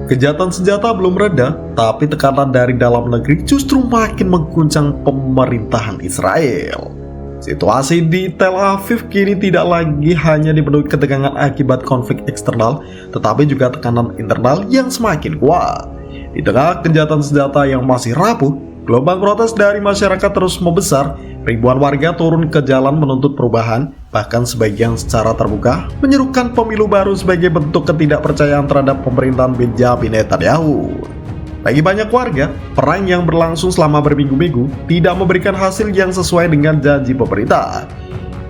Kejahatan senjata belum reda, tapi tekanan dari dalam negeri justru makin mengguncang pemerintahan Israel. Situasi di Tel Aviv kini tidak lagi hanya dipenuhi ketegangan akibat konflik eksternal, tetapi juga tekanan internal yang semakin kuat. Di tengah kejahatan senjata yang masih rapuh, gelombang protes dari masyarakat terus membesar. Ribuan warga turun ke jalan menuntut perubahan, bahkan sebagian secara terbuka menyerukan pemilu baru sebagai bentuk ketidakpercayaan terhadap pemerintahan Benjamin Netanyahu. Bagi banyak warga, perang yang berlangsung selama berminggu-minggu tidak memberikan hasil yang sesuai dengan janji pemerintah.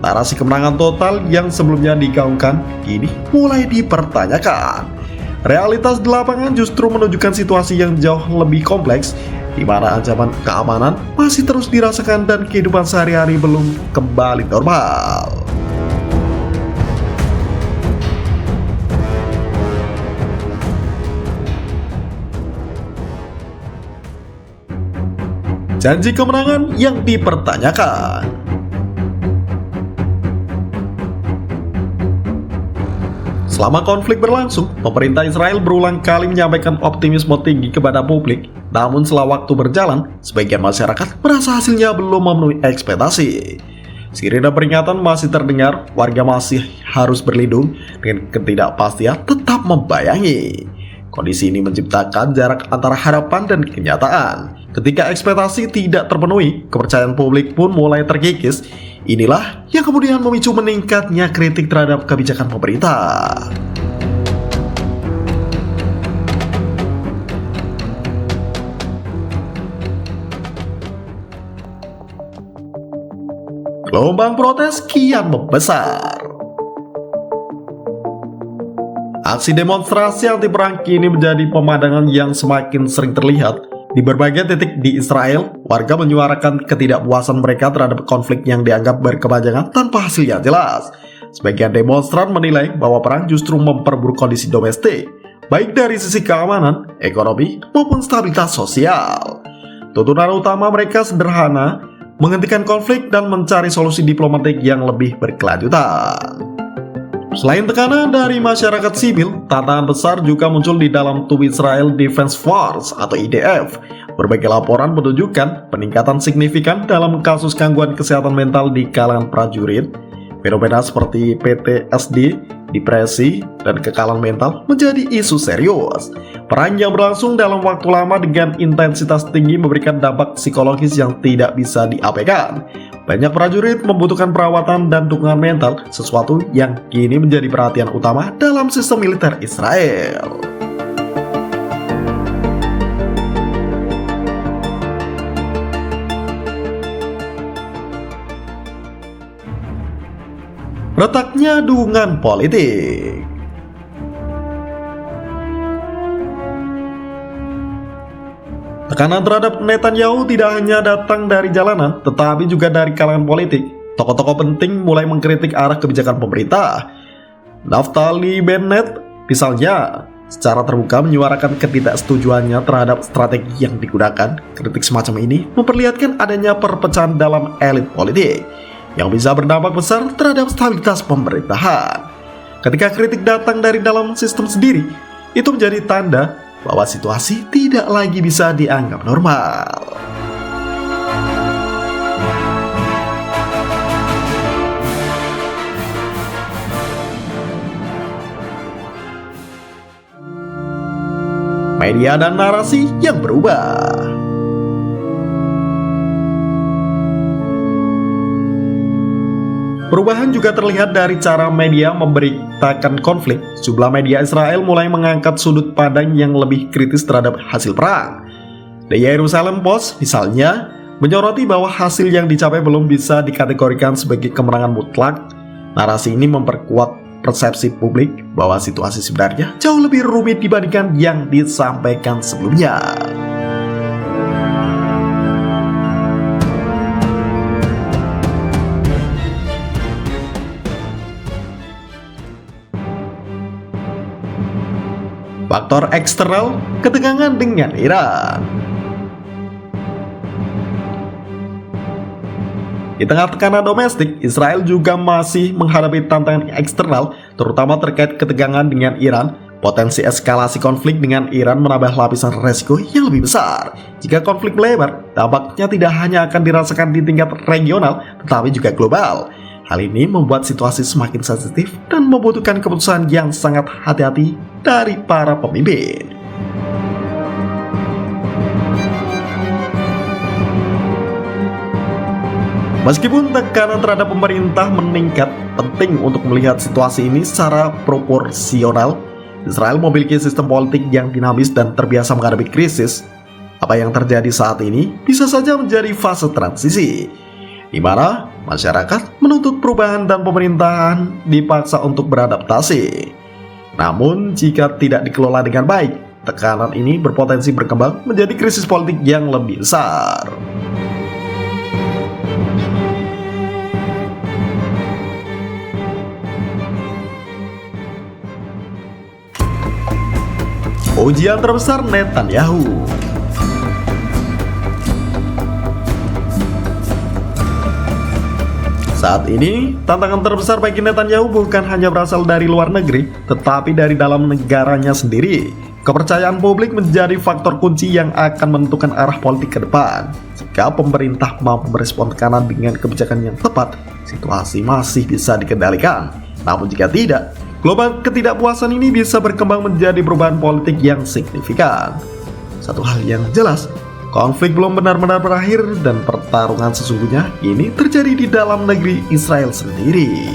Narasi kemenangan total yang sebelumnya digaungkan kini mulai dipertanyakan. Realitas di lapangan justru menunjukkan situasi yang jauh lebih kompleks, di mana ancaman keamanan masih terus dirasakan dan kehidupan sehari-hari belum kembali normal. Janji kemenangan yang dipertanyakan. Selama konflik berlangsung, pemerintah Israel berulang kali menyampaikan optimisme tinggi kepada publik. Namun setelah waktu berjalan, sebagian masyarakat merasa hasilnya belum memenuhi ekspektasi. Sirine peringatan masih terdengar, warga masih harus berlindung, dengan ketidakpastian tetap membayangi. Kondisi ini menciptakan jarak antara harapan dan kenyataan. Ketika ekspektasi tidak terpenuhi, kepercayaan publik pun mulai terkikis. Inilah yang kemudian memicu meningkatnya kritik terhadap kebijakan pemerintah. Gelombang protes kian membesar. Aksi demonstrasi anti perang kini menjadi pemandangan yang semakin sering terlihat. Di berbagai titik di Israel, warga menyuarakan ketidakpuasan mereka terhadap konflik yang dianggap berkepanjangan tanpa hasil yang jelas. Sebagian demonstran menilai bahwa perang justru memperburuk kondisi domestik, baik dari sisi keamanan, ekonomi, maupun stabilitas sosial. Tuntutan utama mereka sederhana, menghentikan konflik dan mencari solusi diplomatik yang lebih berkelanjutan. Selain tekanan dari masyarakat sipil, tantangan besar juga muncul di dalam tubuh Israel Defense Force atau IDF. Berbagai laporan menunjukkan peningkatan signifikan dalam kasus gangguan kesehatan mental di kalangan prajurit. Fenomena seperti PTSD, depresi, dan kekalahan mental menjadi isu serius. Perang yang berlangsung dalam waktu lama dengan intensitas tinggi memberikan dampak psikologis yang tidak bisa diabaikan. Banyak prajurit membutuhkan perawatan dan dukungan mental, sesuatu yang kini menjadi perhatian utama dalam sistem militer Israel. Retaknya dukungan politik. Tekanan terhadap Netanyahu tidak hanya datang dari jalanan, tetapi juga dari kalangan politik. Tokoh-tokoh penting mulai mengkritik arah kebijakan pemerintah. Naftali Bennett, misalnya, secara terbuka menyuarakan ketidaksetujuannya terhadap strategi yang digunakan. Kritik semacam ini memperlihatkan adanya perpecahan dalam elit politik yang bisa berdampak besar terhadap stabilitas pemerintahan. Ketika kritik datang dari dalam sistem sendiri, itu menjadi tanda bahwa situasi tidak lagi bisa dianggap normal. Media dan narasi yang berubah. Perubahan juga terlihat dari cara media memberitakan konflik. Sejumlah media Israel mulai mengangkat sudut pandang yang lebih kritis terhadap hasil perang. The Jerusalem Post, misalnya, menyoroti bahwa hasil yang dicapai belum bisa dikategorikan sebagai kemenangan mutlak. Narasi ini memperkuat persepsi publik bahwa situasi sebenarnya jauh lebih rumit dibandingkan yang disampaikan sebelumnya. Faktor eksternal, ketegangan dengan Iran. Di tengah tekanan domestik, Israel juga masih menghadapi tantangan eksternal, terutama terkait ketegangan dengan Iran. Potensi eskalasi konflik dengan Iran menambah lapisan resiko yang lebih besar. Jika konflik melebar, dampaknya tidak hanya akan dirasakan di tingkat regional, tetapi juga global. Hal ini membuat situasi semakin sensitif dan membutuhkan keputusan yang sangat hati-hati dari para pemimpin. Meskipun tekanan terhadap pemerintah meningkat, penting untuk melihat situasi ini secara proporsional. Israel memiliki sistem politik yang dinamis dan terbiasa menghadapi krisis. Apa yang terjadi saat ini bisa saja menjadi fase transisi, di mana masyarakat menuntut perubahan dan pemerintahan dipaksa untuk beradaptasi. Namun, jika tidak dikelola dengan baik, tekanan ini berpotensi berkembang menjadi krisis politik yang lebih besar. Ujian terbesar Netanyahu. Saat ini, tantangan terbesar bagi Netanyahu bukan hanya berasal dari luar negeri, tetapi dari dalam negaranya sendiri. Kepercayaan publik menjadi faktor kunci yang akan menentukan arah politik ke depan. Jika pemerintah mampu merespon tekanan dengan kebijakan yang tepat, situasi masih bisa dikendalikan. Namun jika tidak, gelombang ketidakpuasan ini bisa berkembang menjadi perubahan politik yang signifikan. Satu hal yang jelas, konflik belum benar-benar berakhir dan pertarungan sesungguhnya ini terjadi di dalam negeri Israel sendiri.